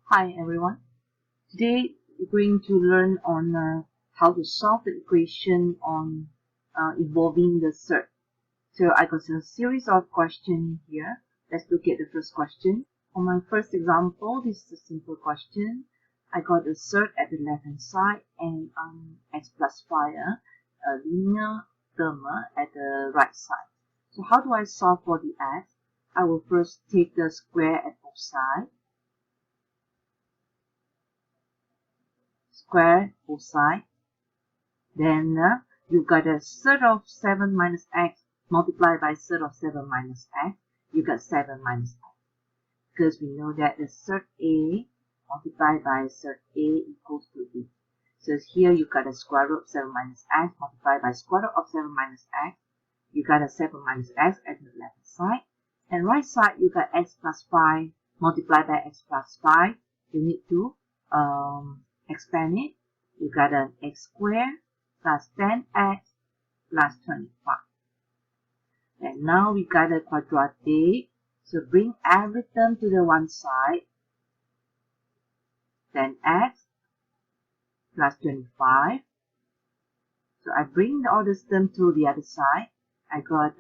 Hi everyone. Today we're going to learn on how to solve the equation on involving the surd. So I got a series of questions here. Let's look at the first question. On my first example, this is a simple question. I got a surd at the left hand side and x plus 5, a linear term at the right side. So how do I solve for the x? I will first take the square at both sides. Square both sides. Then you got a surd of 7 minus x multiplied by surd of 7 minus x. You got 7 minus x. Because we know that the surd a multiplied by surd a equals to b. So here you got a square root of 7 minus x multiplied by square root of 7 minus x. You got a 7 minus x at the left side. And right side you got x plus 5 multiplied by x plus 5. You need to expand it. You got an x squared plus 10x plus 25. And now we got a quadratic. So bring every term to the one side. 10x plus 25. So I bring all this term to the other side. I got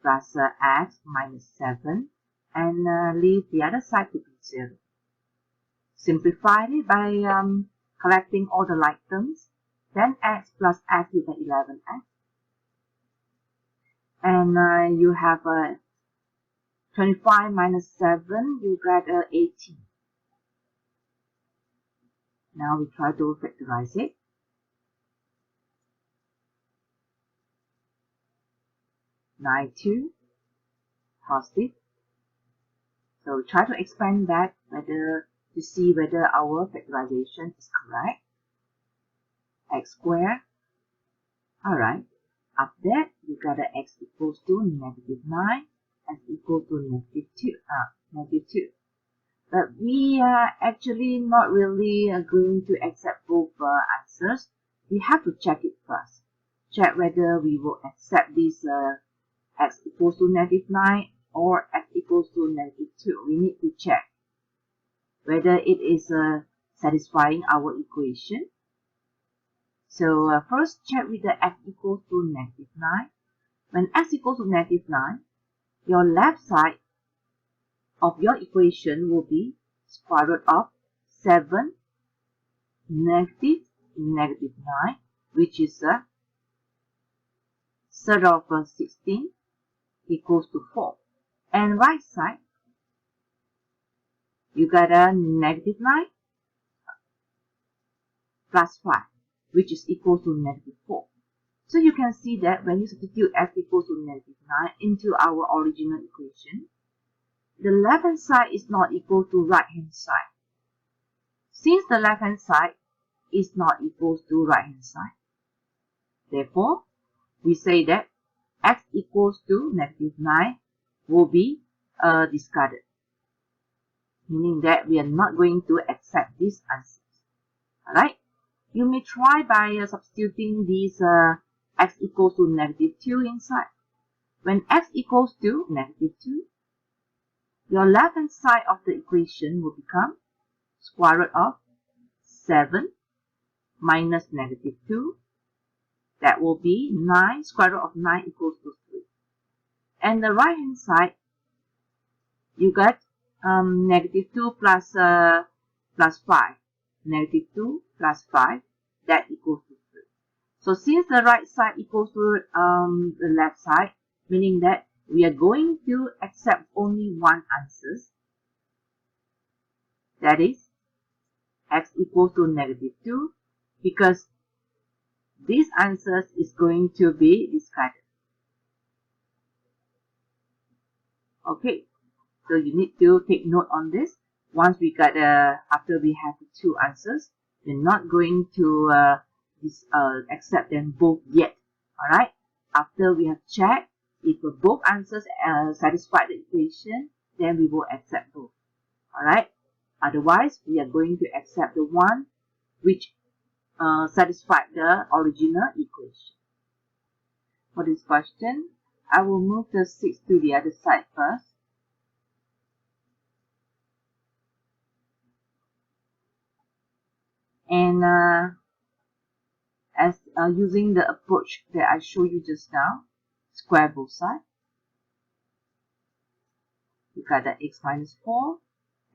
plus x minus 7 and leave the other side to be 0. Simplify it by collecting all the like terms. 10x plus x is 11x. And you have 25 minus 7, you got 18. Now we try to factorize it. (9)2 positive. So we try to expand that to see whether our factorization is correct. X squared. Alright. After that, you got a x equals to negative 9, x equals to negative 2. But we are actually not really going to accept both answers. We have to check it first. Check whether we will accept this x equals to negative 9 or x equals to negative 2. We need to check whether it is satisfying our equation. So first check with the x equals to negative 9. When x equals to negative 9, your left side of your equation will be square root of 7 negative 9, which is a surd of 16 equals to 4. And right side, you got a negative 9 plus 5, which is equal to negative 4. So you can see that when you substitute x equals to negative 9 into our original equation, the left hand side is not equal to right hand side. Since the left hand side is not equal to right hand side, therefore, we say that x equals to negative 9 will be discarded. Meaning that we are not going to accept these answers. Alright? You may try by substituting these x equals to negative 2 inside. When x equals to negative 2, your left hand side of the equation will become square root of 7 minus negative 2. That will be 9. Square root of 9 equals to 3. And the right hand side, you got negative 2 plus 5. Negative 2 plus 5, that equals to 3. So since the right side equals to the left side, meaning that we are going to accept only one answer. That is x equals to negative 2, because this answer is going to be discarded. Okay, so you need to take note on this. Once we got after we have the two answers, we're not going to accept them both yet. Alright, after we have checked if both answers satisfy the equation, then we will accept both. Alright, otherwise we are going to accept the one which satisfied the original equation. For this question, I will move the 6 to the other side first. And as using the approach that I showed you just now, square both sides. You got the x minus 4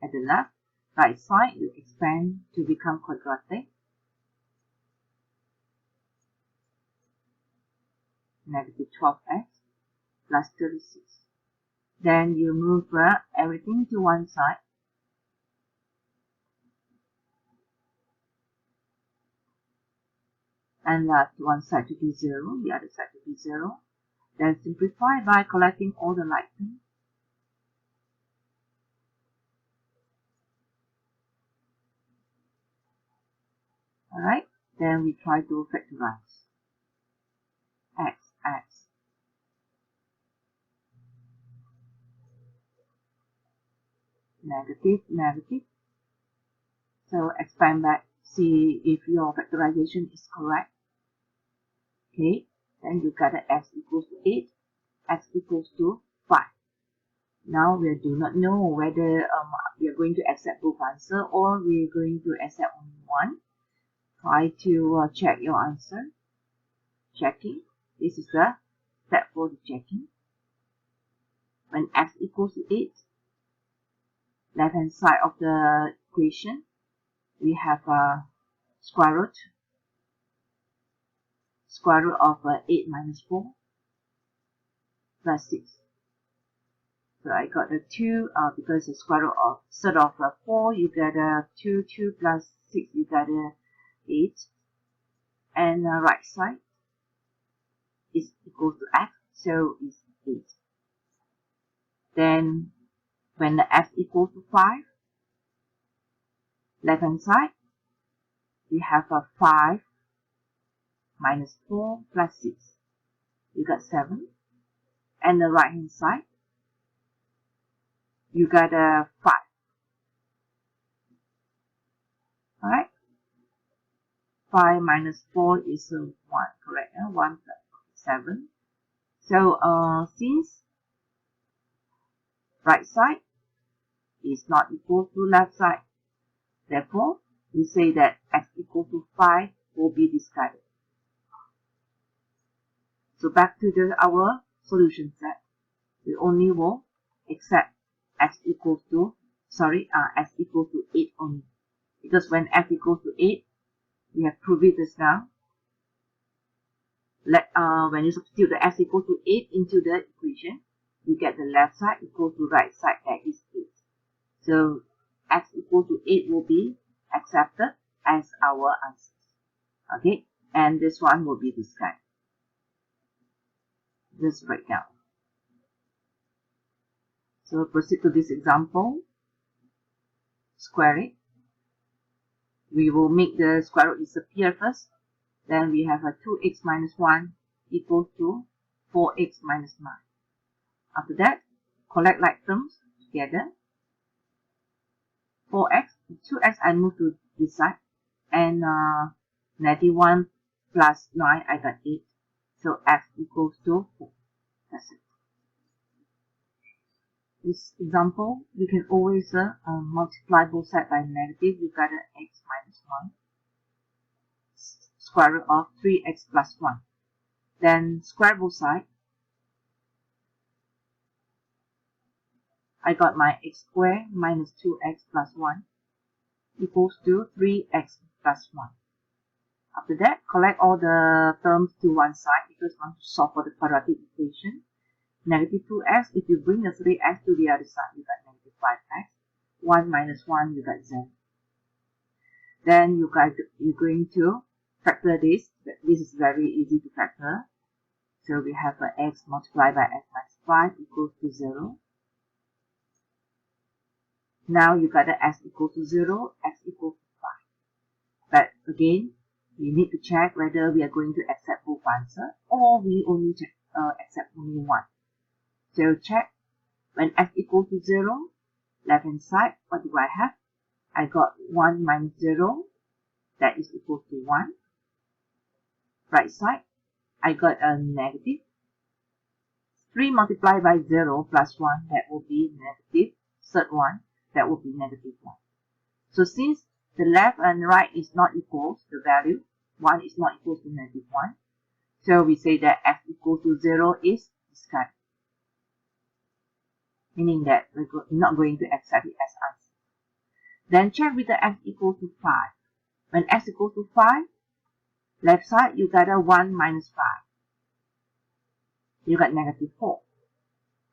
at the left. Right side, you expand to become quadratic. Negative 12x plus 36. Then you move everything to one side. And one side to be 0, the other side to be 0. Then simplify by collecting all the like terms. Alright, then we try to factorize. X. Negative. So expand back, see if your factorization is correct. Okay, then you got x equals to 8, x equals to 5. Now we do not know whether we are going to accept both answer or we are going to accept only one. Try to check your answer. Checking. This is the step for the checking. When x equals to 8, left hand side of the equation, we have square root of 8 minus 4 plus 6. So I got the 2 because the square root of surd of 4, you get a 2 plus 6, you get a 8. And right side is equal to x, so it's 8. Then when the x equals to 5, left hand side, we have a 5 minus 4 plus 6. You got 7. And the right hand side, you got a 5. Alright? 5 minus 4 is 1, correct? 1 plus 7. So since right side is not equal to left side, therefore we say that x equal to 5 will be discarded. So back to our solution set. We only will accept x equals to 8 only. Because when x equals to 8, we have proved it just now. When you substitute the x equal to 8 into the equation, you get the left side equal to right side, that is 8. So x equal to 8 will be accepted as our answer. Okay, and this one will be discarded. This breakdown. So proceed to this example. Square it. We will make the square root disappear first. Then we have a 2x minus 1 equals to 4x minus 9. After that, collect like terms together. 4x, 2x I move to this side. And negative 1 plus 9, I got 8. So x equals to 4. That's it. This example, you can always multiply both sides by negative. You got an x minus 1. Square root of 3x plus 1. Then square both sides. I got my x squared minus 2x plus 1 equals to 3x plus 1. After that, collect all the terms to one side because we want to solve for the quadratic equation. Negative 2x, if you bring the 3x to the other side, you got negative 5x. 1 minus 1, you got 0. Then you're going to factor this. This is very easy to factor. So we have x multiplied by x minus 5 equals to 0. Now you got x equal to 0, x equals to 5. But again, we need to check whether we are going to accept both answers or we only accept only one. So check when x equals to 0, left hand side, what do I have? I got 1 minus 0, that is equal to 1. Right side, I got a negative. 3 multiplied by 0 plus 1, that will be negative. Third one, that will be negative 1. So since the left and right is not equal, the value 1 is not equal to -1. So we say that x equal to 0 is discarded, meaning that we're not going to accept it as answer. Then check with the x equal to 5. When x equal to 5, left side you got a 1 minus 5. You got -4.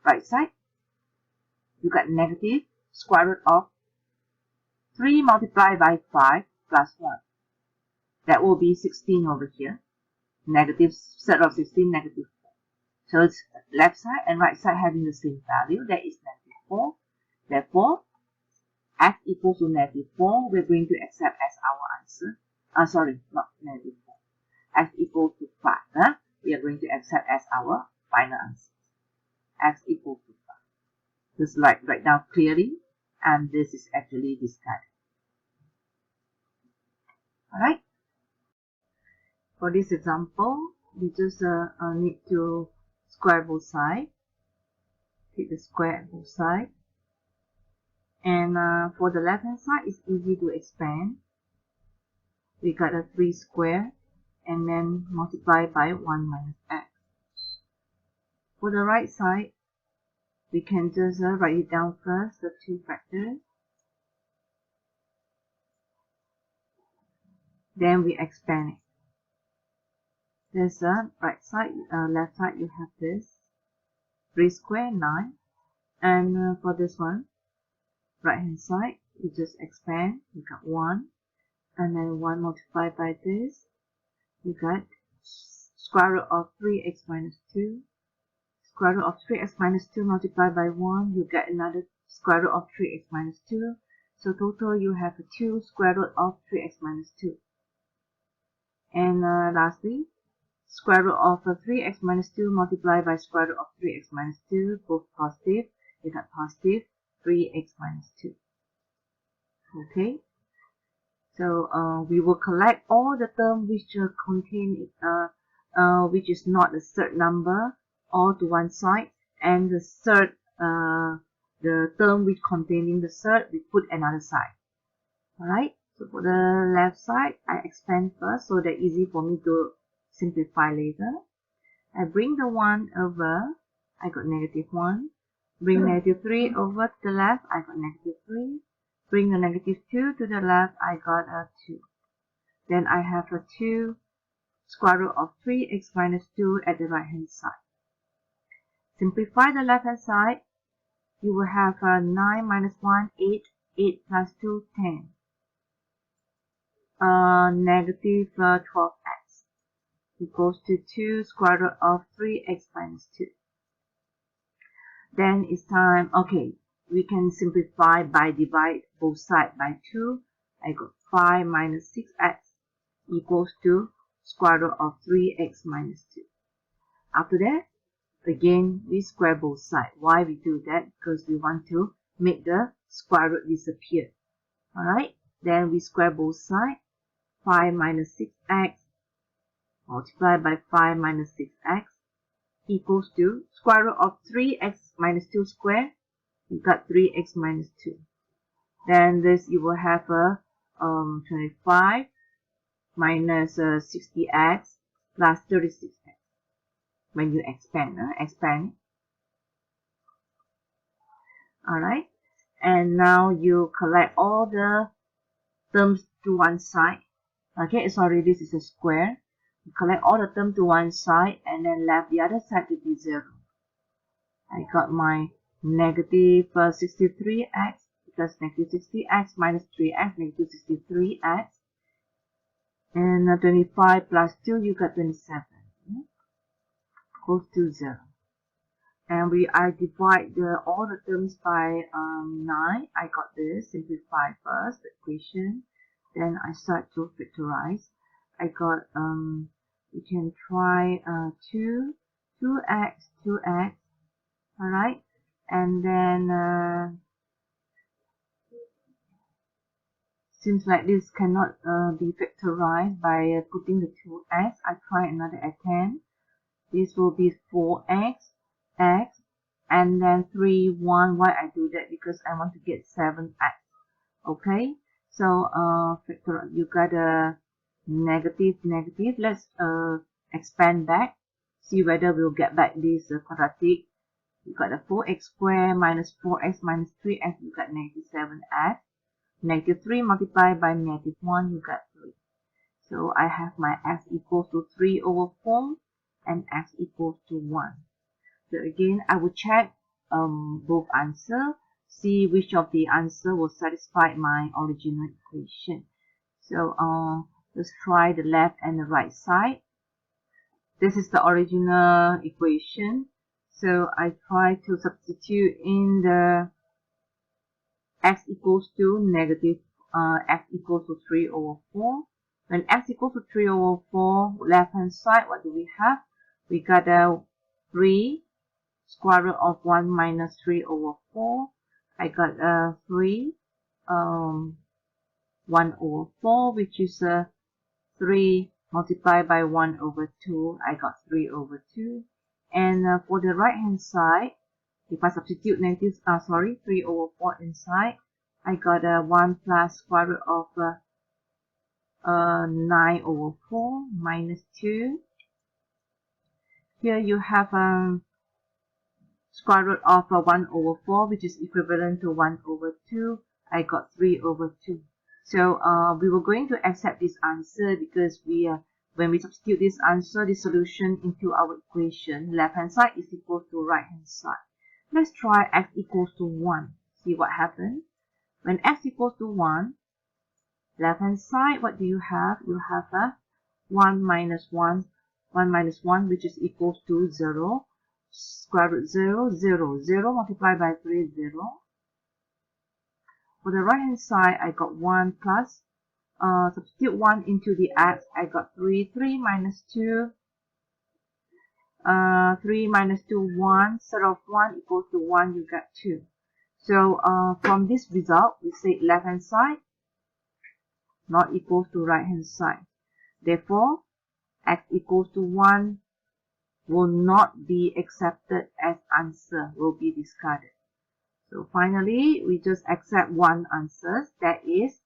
Right side, you got negative square root of 3 multiplied by 5 plus 1. That will be 16 over here. Negative set of 16, -4. So it's left side and right side having the same value, that is -4. Therefore, x equals to -4, we're going to accept as our answer. Sorry, not -4. X equals to 5. We are going to accept as our final answer. X equals to 5. Just write down clearly, and this is actually discarded. Alright? For this example, we just need to square both sides. Take the square at both sides. And for the left hand side, it's easy to expand. We got a 3 square and then multiply by 1 minus x. For the right side, we can just write it down first, the 2 factors. Then we expand it. There's a right side, left side, you have this 3 square, 9. And for this one, right hand side, you just expand, you got 1. And then 1 multiplied by this, you got square root of 3x minus 2. Square root of 3x minus 2 multiplied by 1, you get another square root of 3x minus 2. So total you have a 2 square root of 3x minus 2. And lastly, square root of 3x minus 2 multiplied by square root of 3x minus 2, both positive, you got positive 3x minus 2. Okay, so we will collect all the terms which contain which is not a third number, all to one side, and the third, the term which containing the third, we put another side. Alright, so for the left side, I expand first so that easy for me to simplify later. I bring the 1 over, I got -1. Bring -3 over to the left, I got -3. Bring the -2 to the left, I got a 2. Then I have a 2 square root of 3x minus 2 at the right hand side. Simplify the left hand side, you will have 9 minus 1, 8, 8 plus 2, 10. Negative 12x equals to 2 square root of 3x minus 2. Then it's time, okay, we can simplify by divide both sides by 2. I got 5 minus 6x equals to square root of 3x minus 2. After that, again, we square both sides. Why we do that? Because we want to make the square root disappear. Alright, then we square both sides. 5 minus 6x multiplied by 5 minus 6x equals to square root of 3x minus 2 squared. You got 3x minus 2. Then this you will have a 25 minus 60x plus 36x. When you expand, expand. Alright, and now you collect all the terms to one side. Okay, sorry, this is a square. You collect all the terms to one side and then left the other side to be 0. I got my negative 63x because negative 60x minus 3x, negative 63x. And 25 plus 2, you got 27. Goes to 0. And I divide all the terms by 9. I got this. Simplify first the equation. Then I start to factorize. I got, you can try 2x. Alright. And then, seems like this cannot be factorized by putting the 2x. I try another attempt. This will be 4x, x, and then 3, 1. Why I do that? Because I want to get 7x. Okay, So factor, you got a negative, negative. Let's expand back, see whether we'll get back this quadratic. You got a 4x squared minus 4x minus 3x, you got negative 7x. Negative 3 multiplied by negative 1, you got 3. So I have my x equals to 3 over 4 and x equals to 1. So again, I will check both answers, see which of the answer will satisfy my original equation. So let's try the left and the right side. This is the original equation. So I try to substitute in the x equals to negative x equals to 3 over 4. When x equals to 3 over 4, left hand side, what do we have? We got a 3 square root of 1 minus 3 over 4. I got a 3 1 over 4, which is a 3 multiplied by 1 over 2. I got 3 over 2. And for the right hand side, if I substitute 3 over 4 inside, I got a 1 plus square root of 9 over 4 minus 2. Here you have square root of 1 over 4, which is equivalent to 1 over 2. I got 3 over 2. So we were going to accept this answer because when we substitute this answer, the solution into our equation, left hand side is equal to right hand side. Let's try x equals to 1. See what happens. When x equals to 1, left hand side, what do you have? You have a 1 minus 1, 1 minus 1, which is equals to 0. Square root 0, 0, 0 multiplied by 3, 0. For the right hand side, I got 1 plus, substitute 1 into the x, I got 3, 3 minus 2, 3 minus 2, 1, set of 1 equals to 1, you got 2. So from this result, we say left hand side not equals to right hand side. Therefore, x equals to 1 will not be accepted as answer, will be discarded. So finally, we just accept one answer, that is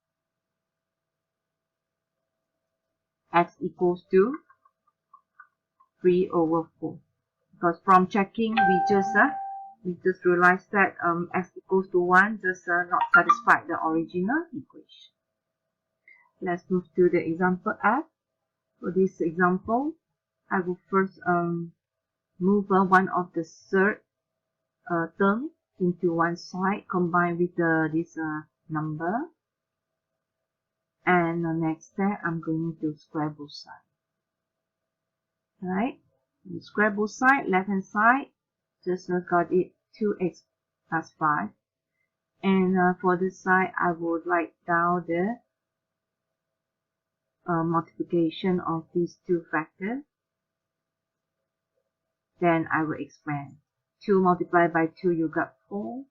x equals to 3 over 4. Because from checking, we just realized that x equals to 1 just not satisfied the original equation. Let's move to the example F. For this example, I will first move one of the third term into one side, combined with this number. And the next step, I'm going to square both sides. Alright, square both sides, left hand side, just got it 2x plus 5. And for this side, I will write down the multiplication of these two factors. Then I will expand. 2 multiplied by 2, you got 4.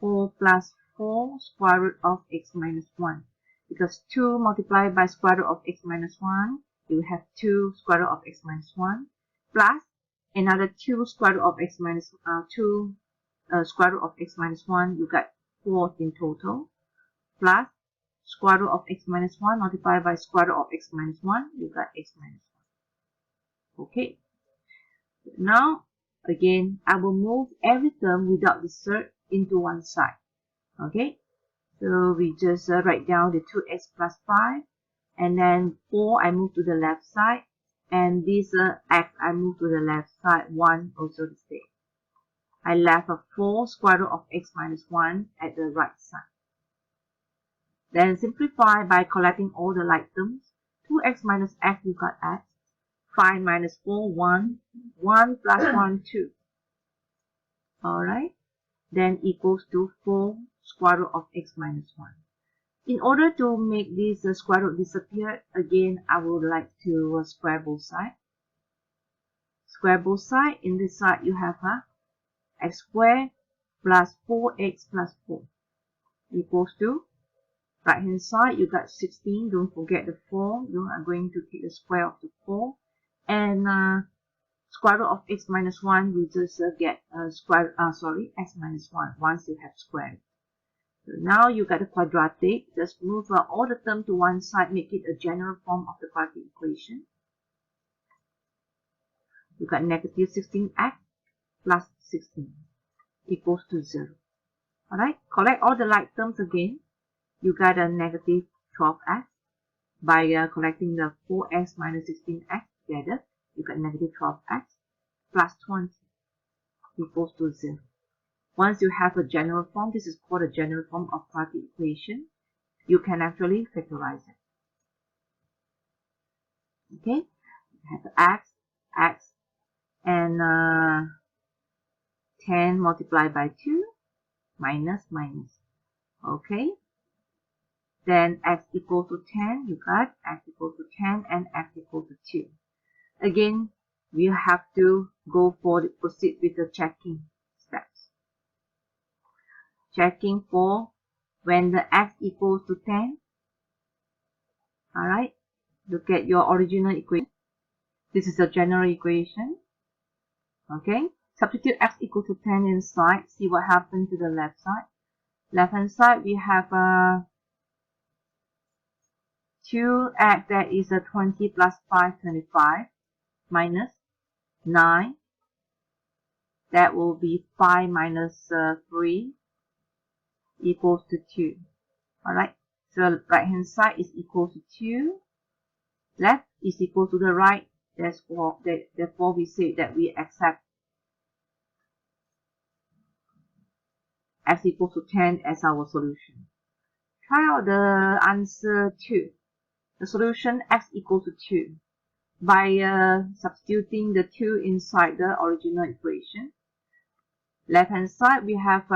4 plus 4 square root of x minus 1. Because 2 multiplied by square root of x minus 1, you have 2 square root of x minus 1. Plus another 2 square root of x minus 2 square root of x minus 1, you got 4 in total. Plus square root of x minus 1 multiplied by square root of x minus 1, you got x minus 1. Okay. Now, again, I will move every term without the third into one side. Okay. So we just write down the 2x plus 5. And then 4, I move to the left side. And this x, I move to the left side. 1 also the same. I left a 4 square root of x minus 1 at the right side. Then simplify by collecting all the like terms. 2x minus x, you got x. 5 minus 4, 1. 1 plus 1, 2. Alright. Then equals to 4 square root of x minus 1. In order to make this square root disappear, again, I would like to square both sides. Square both sides. In this side, you have x squared plus 4x plus 4 equals to right hand side, you got 16. Don't forget the 4. You are going to take the square of the 4. And square root of x minus 1, you just get x minus 1 once you have squared. So now you got a quadratic. Just move all the terms to one side, make it a general form of the quadratic equation. You got negative 16x plus 16 equals to 0. Alright, collect all the like terms again. You got a negative 12x. By collecting the 4x minus 16x together, you got negative 12x plus 20 equals to 0. Once you have a general form, this is called a general form of quadratic equation, you can actually factorize it. Okay, you have x, and 10 multiplied by 2, minus. Okay, then x equals to 10, you got x equals to 10 and x equals to 2. Again, we have to proceed with the checking steps. Checking for when the x equals to 10. Alright, look at your original equation. This is a general equation. Okay, substitute x equals to 10 inside. See what happens to the left side. Left hand side, we have 2x, that is 20 plus 5, 25, minus 9. That will be 5 minus 3 equals to 2. Alright, so right hand side is equal to 2. Left is equal to the right. Therefore, we say that we accept x equals to 10 as our solution. Try out the answer 2. The solution x equals to 2. By substituting the 2 inside the original equation. Left hand side, we have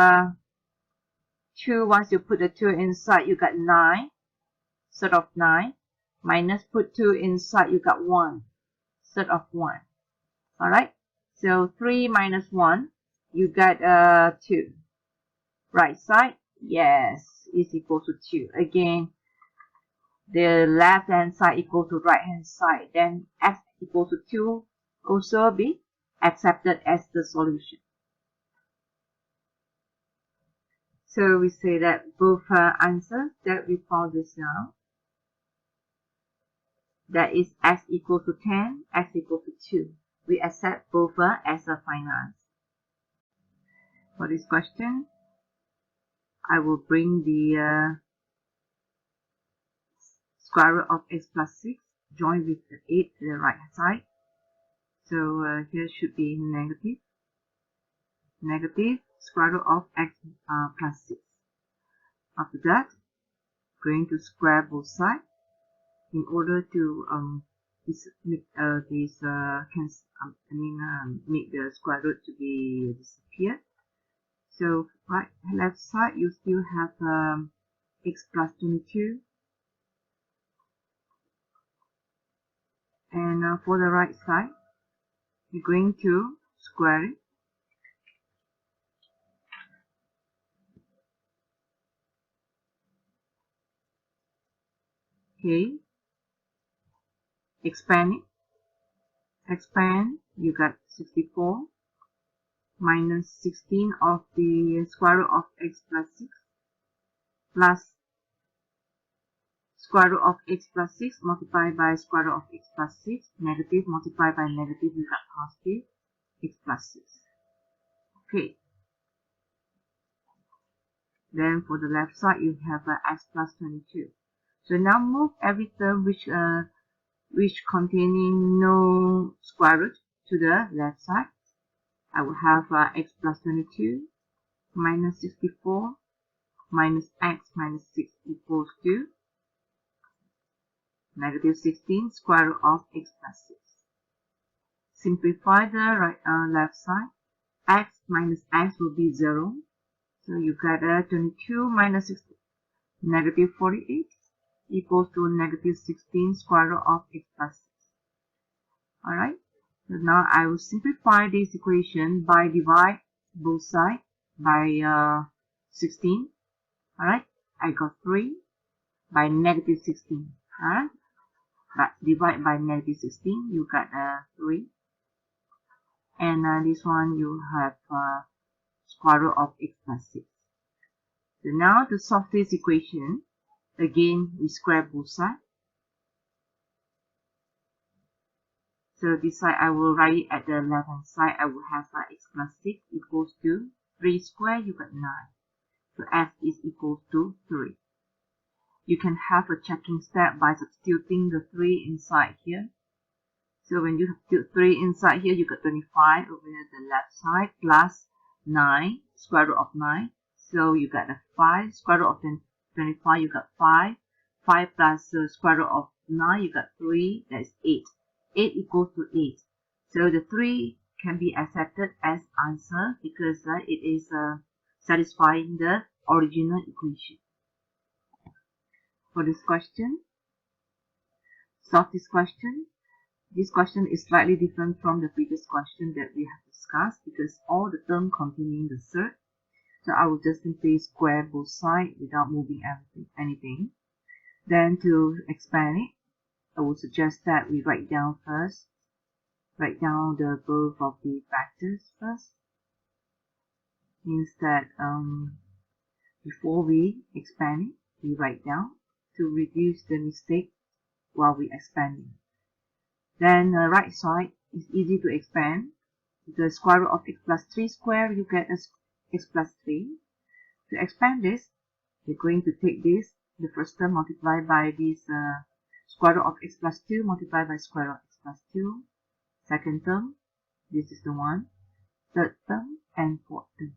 2. Once you put the 2 inside, you got 9. Set of 9. Minus, put 2 inside, you got 1. Set of 1. Alright, so 3 minus 1, you got 2. Right side, yes, is equal to 2. Again, the left hand side equal to right hand side. Then x equal to 2 also be accepted as the solution. So we say that both answers that we found just now, that is x equal to 10, x equal to 2. We accept both as a final answer. For this question, I will bring the square root of x plus 6 joined with the 8 to the right side. So here should be negative square root of x plus 6. After that, going to square both sides in order to make the square root to be disappeared. So right left side, you still have x plus 22, and for the right side, you're going to square it. Okay, expand it. Expand, you got 64 minus 16 of the square root of x plus 6 plus square root of x plus 6 multiplied by square root of x plus 6, negative multiplied by negative, you got positive x plus 6. Okay. Then for the left side, you have x plus 22. So now move every term which containing no square root to the left side. I will have x plus 22 minus 64 minus x minus 6 equals to negative 16 square root of x plus 6. Simplify the left side. X minus x will be 0. So you got 22 minus 60, negative 48 equals to negative 16 square root of x plus 6. Alright, so now I will simplify this equation by divide both sides by 16. Alright, I got 3 by negative 16. Alright, but divide by negative 16, you got 3. And this one you have square root of x plus 6. So now to solve this equation, again we square both sides. So this side I will write it at the left hand side. I will have x plus 6 equals to 3 squared, you got 9. So x is equal to 3. You can have a checking step by substituting the 3 inside here. So when you substitute 3 inside here, you got 25 over the left side plus 9, square root of 9. So you got a 5, square root of 25, you got 5. 5 plus the square root of 9, you got 3, that is 8. 8 equals to 8. So the 3 can be accepted as answer because it is satisfying the original equation. For this question, solve this question. This question is slightly different from the previous question that we have discussed because all the terms containing the surd. So I will just simply square both sides without moving anything. Then to expand it, I would suggest that we write down the both of the factors first. Means that before we expand it, we write down to reduce the mistake while we expanding. Then the right side is easy to expand. The square root of x plus 3 squared, you get as x plus 3. To expand this, we're going to take this, the first term multiplied by this square root of x plus 2 multiplied by square root of x plus 2. Second term, this is the one. Third term and fourth term.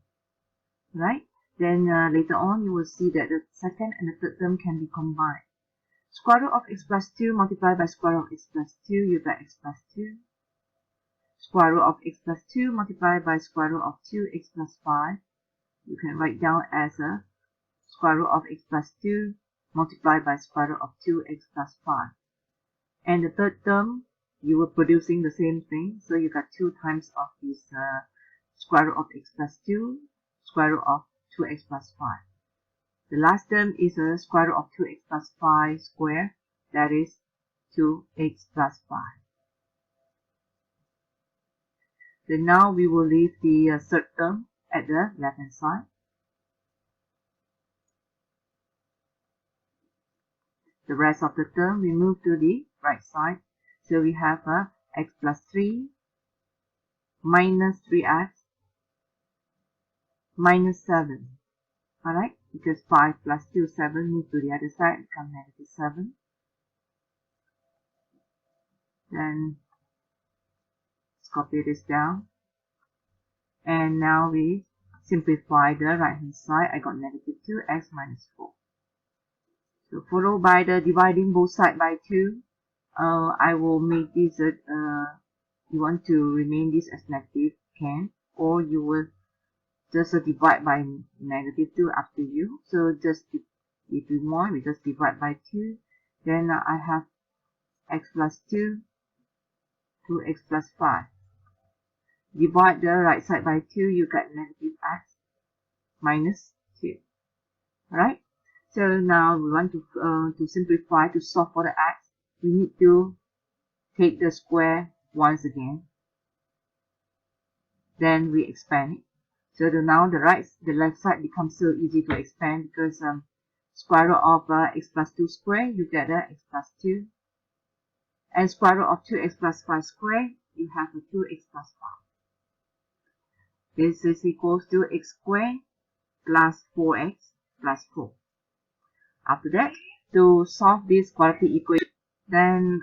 Right? Then later on, you will see that the second and the third term can be combined. Square root of x plus 2 multiplied by square root of x plus 2, you get x plus 2. Square root of x plus 2 multiplied by square root of 2x plus 5, you can write down as a square root of x plus 2 multiplied by square root of 2x plus 5. And the third term, you were producing the same thing, so you got 2 times of this square root of x plus 2, square root of 2x plus 5. The last term is a square root of 2x plus 5 squared, that is 2x plus 5. Then now we will leave the third term at the left hand side. The rest of the term we move to the right side. So we have x plus 3 minus 3x minus 7. Alright, because 5 plus 2, 7, move to the other side, become negative 7. Then let's copy this down. And now we simplify the right hand side. I got negative 2x minus 4. So followed by the dividing both sides by 2. I will make this, you want to remain this as negative, can, or you will just divide by negative 2, up to you. So just if you want, we just divide by 2. Then I have x plus 2 to x plus 5. Divide the right side by 2, you get negative x minus 2. Alright? So now we want to simplify, to solve for the x. We need to take the square once again. Then we expand it. So now the left side becomes so easy to expand because square root of x plus 2 squared, you get x plus 2. And square root of 2x plus 5 squared, you have a 2x plus 5. This is equals to x squared plus 4x plus 4. After that, to solve this quadratic equation, then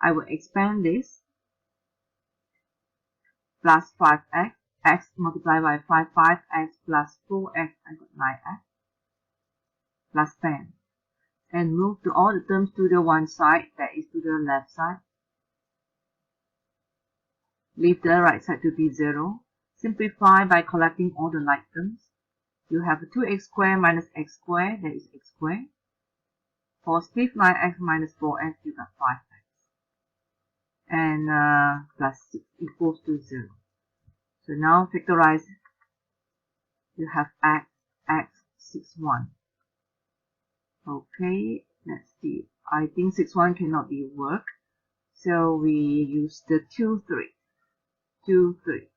I will expand this. Plus 5x, x multiplied by 5x plus 4x, I got 9x, plus 10. And move to all the terms to the one side, that is to the left side. Leave the right side to be 0. Simplify by collecting all the like terms. You have 2x squared minus x squared, that is x squared. Positive 9x minus 4x, you got 5x. And plus 6 equals to 0. So now factorize, you have x 6, 1. Okay, let's see. I think 6, 1 cannot be worked. So we use the 2, 3. 2, 3.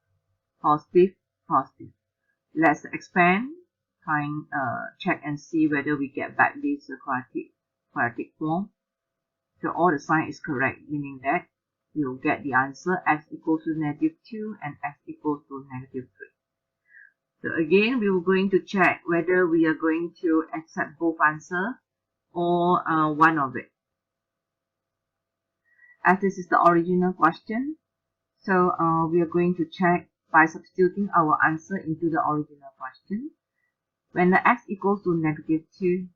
Positive, positive. Let's expand. check and see whether we get back this quadratic form. So all the sign is correct, meaning that we will get the answer x equals to -2 and x equals to -3. So again, we were going to check whether we are going to accept both answers or one of it. As this is the original question, so we are going to check by substituting our answer into the original question. When the x equals to -2,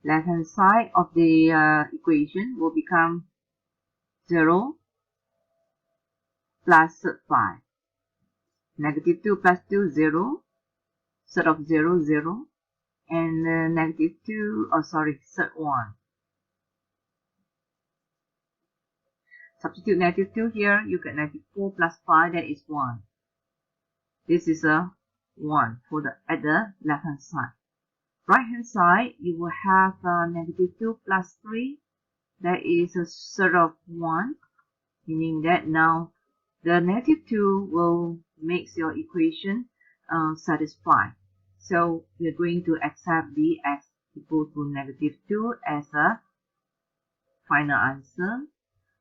left-hand side of the equation will become 0 plus surd 5. -2 plus 2, 0. Surd of 0, 0. And surd 1. Substitute -2 here, you get -4 plus 5, that is 1. This is a 1 at the left-hand side. Right-hand side, you will have -2 plus 3, that is a surd of 1, meaning that now the -2 will make your equation satisfy. So we are going to accept the x equals to -2 as a final answer.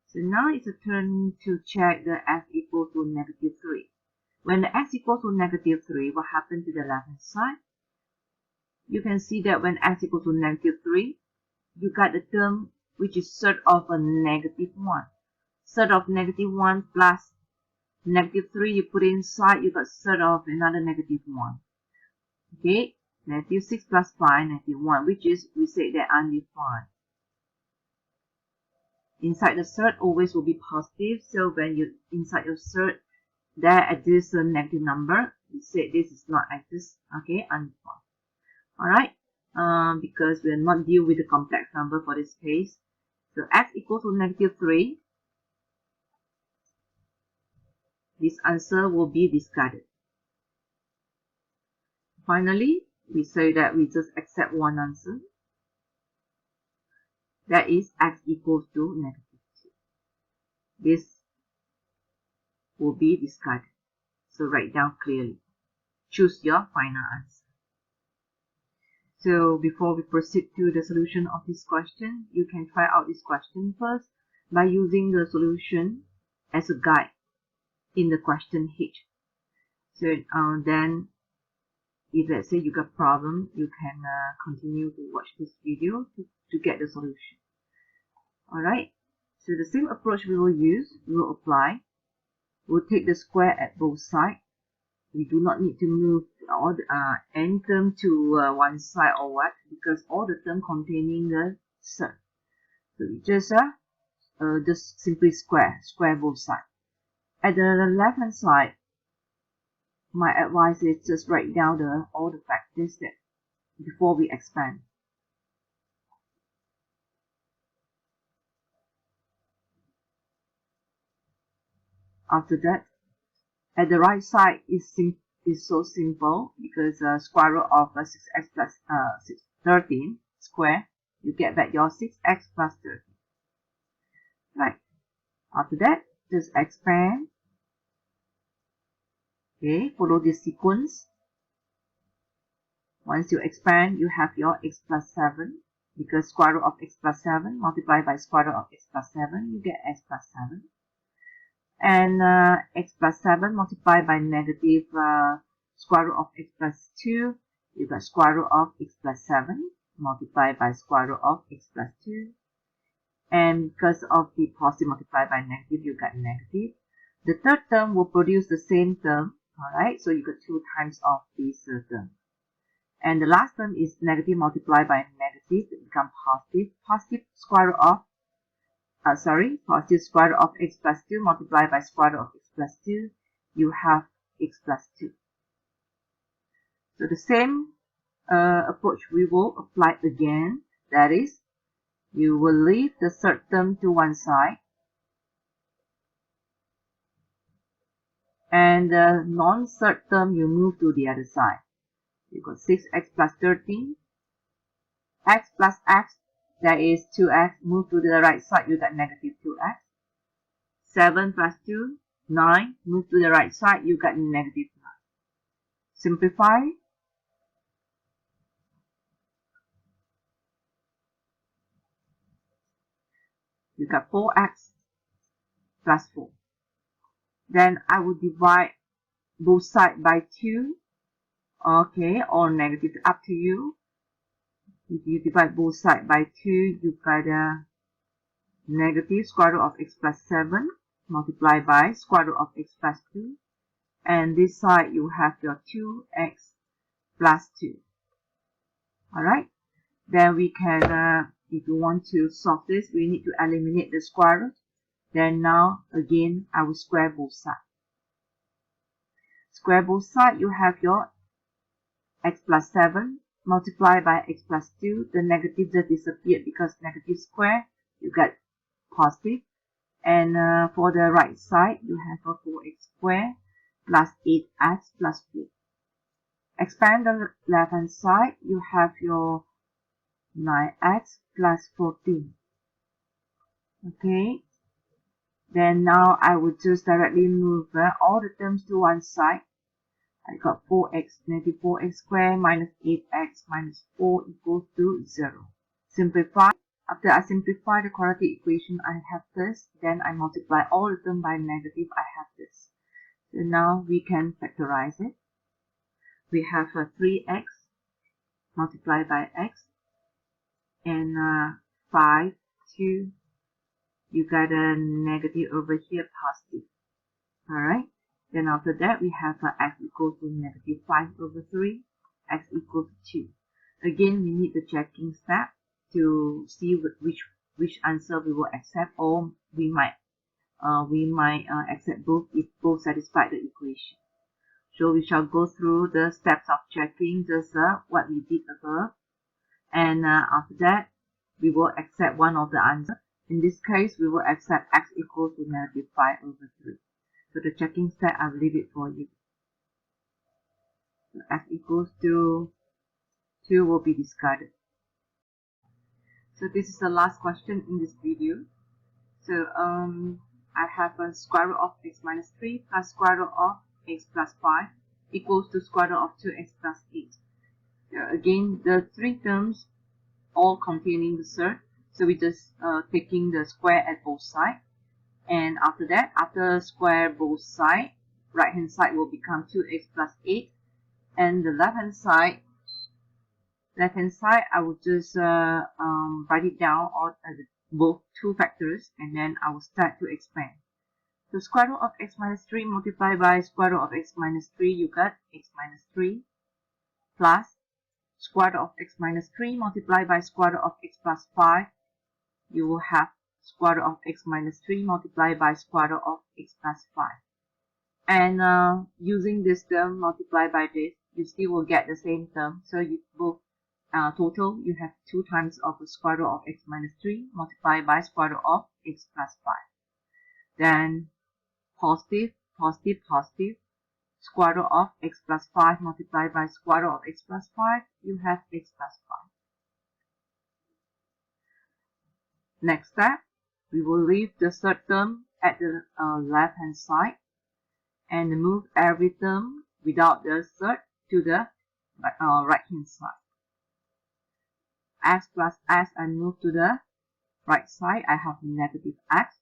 So now it's a turn to check the x equals to -3. When the x equals to -3, what happened to the left-hand side? You can see that when x equals to -3, you got the term which is surd of a -1. Surd of -1 plus -3, you put inside, you got surd of another -1. Okay, -6 plus 5, -1, which is, we say that undefined. Inside the surd always will be positive, so when you inside your surd, there exists a negative number, we say this is not exist, okay, undefined. Alright, because we are not deal with the complex number for this case. So x equals to -3, this answer will be discarded. Finally, we say that we just accept one answer. That is x equals to -2. This will be discarded. So write down clearly. Choose your final answer. So before we proceed to the solution of this question, you can try out this question first by using the solution as a guide in the question H. So then, if let's say you got problem, you can continue to watch this video to get the solution. Alright, so the same approach we will use, we will apply. We'll take the square at both sides. We do not need to move all any term to one side or what, because all the term containing the surd. So we just simply square both sides. At the left hand side, my advice is just write down all the factors that before we expand. After that, at the right side is so simple, because square root of 6x plus 13 square, you get back your 6x plus 13. Right. After that, just expand. Okay, follow this sequence. Once you expand, you have your x plus 7, because square root of x plus 7 multiplied by square root of x plus 7, you get x plus 7. And x plus 7 multiplied by negative square root of x plus 2, you got square root of x plus 7 multiplied by square root of x plus 2. And because of the positive multiplied by negative, you got negative. The third term will produce the same term, alright, so you got 2 times of this term. And the last term is negative multiplied by negative, it becomes positive. Positive square root of positive square root of x plus 2 multiplied by square root of x plus 2, you have x plus 2. So the same approach we will apply again. That is, you will leave the surd term to one side, and the non-surd term you move to the other side. You got 6x plus 13, x plus x, that is 2x, move to the right side, you got negative 2x. 7 plus 2, 9, move to the right side, you got negative 9. Simplify, You got 4x plus 4. Then I will divide both sides by 2. Okay, or negative, up to you. If you divide both sides by 2, you got a negative square root of x plus 7 multiplied by square root of x plus 2. And this side you have your 2x plus 2. Alright, then we can, if you want to solve this, we need to eliminate the square root. Then now, again, I will square both sides. Square both sides, you have your x plus 7 multiplied by x plus 2. The negative just disappeared because negative square, you get positive. And for the right side, you have a 4x squared plus 8x plus 4. Expand the left hand side, you have your 9x plus 14. Okay. Then now I will just directly move all the terms to one side. I got 4x, negative 4x squared minus 8x minus 4 equals to 0. Simplify. After I simplify the quadratic equation, I have this. Then I multiply all the terms by negative, I have this. So now we can factorize it. We have a 3x multiplied by x and 5, 2. You got a negative over here, positive. Alright. Then after that, we have x equals to negative 5 over 3, x equals to 2. Again, we need the checking step to see which answer we will accept, or we might accept both if both satisfy the equation. So we shall go through the steps of checking just what we did above, and after that, we will accept one of the answers. In this case, we will accept x equals to negative 5 over 3. So the checking step, I'll leave it for you. So x equals to 2 will be discarded. So this is the last question in this video. So I have a square root of x minus 3 plus square root of x plus 5 equals to square root of 2x plus 8. Again, the three terms all containing the surd. So we just taking the square at both sides. And after that, after square both sides, right hand side will become 2x plus 8. And the left hand side, I will just write it down all both two factors, and then I will start to expand. So square root of x minus 3 multiplied by square root of x minus 3, you got x minus 3 plus square root of x minus 3 multiplied by square root of x plus 5, you will have square root of x minus 3 multiplied by square root of x plus 5. And using this term multiplied by this, you still will get the same term. So you both total, you have 2 times of the square root of x minus 3 multiplied by square root of x plus 5. Then positive, positive, positive, square root of x plus 5 multiplied by square root of x plus 5, you have x plus 5. Next step, we will leave the third term at the left hand side and move every term without the third to the right hand side. X plus x, I move to the right side, I have negative x.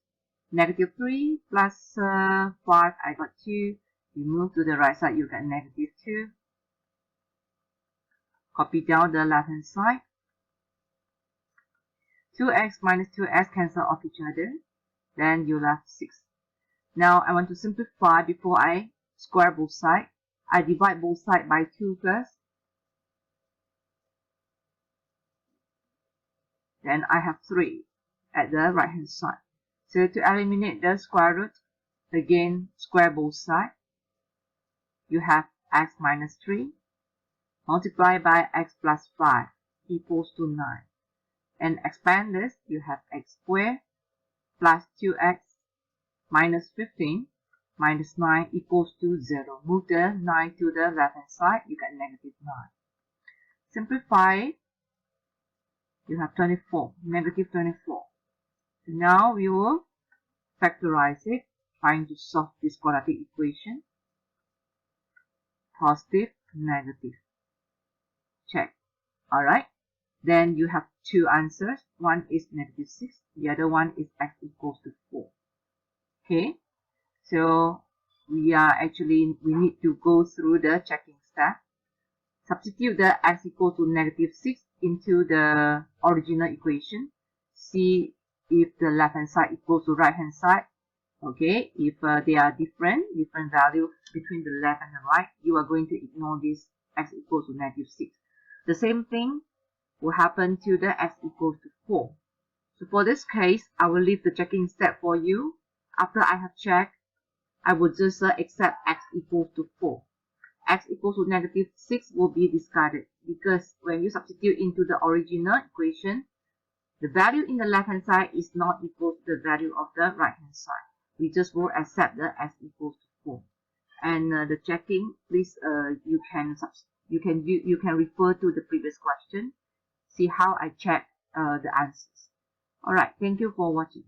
Negative 3 plus 5, I got 2. You move to the right side, you get negative 2. Copy down the left hand side. 2x minus 2x cancel off each other. Then you left 6. Now I want to simplify before I square both sides. I divide both sides by 2 first. Then I have 3 at the right hand side. So to eliminate the square root, again square both sides. You have x minus 3 multiplied by x plus 5 equals to 9. And expand this, you have x squared plus 2x minus 15 minus 9 equals to 0. Move the 9 to the left hand side, you get negative 9. Simplify, you have 24, negative 24. So now we will factorize it, trying to solve this quadratic equation. Positive, negative. Check. Alright. then you have two answers. One is -6, the other one is x equals to 4. Okay, so we need to go through the checking step. Substitute the x equals to -6 into the original equation. See if the left hand side equals to right hand side. Okay, if they are different value between the left and the right, you are going to ignore this x equals to -6. The same thing will happen to the x equals to 4. So for this case, I will leave the checking step for you. After I have checked, I will just accept x equals to 4. X equals to -6 will be discarded because when you substitute into the original equation, the value in the left hand side is not equal to the value of the right hand side. We just will accept the x equals to 4. And the checking, please, you can refer to the previous question. See how I check the answers. Alright, thank you for watching.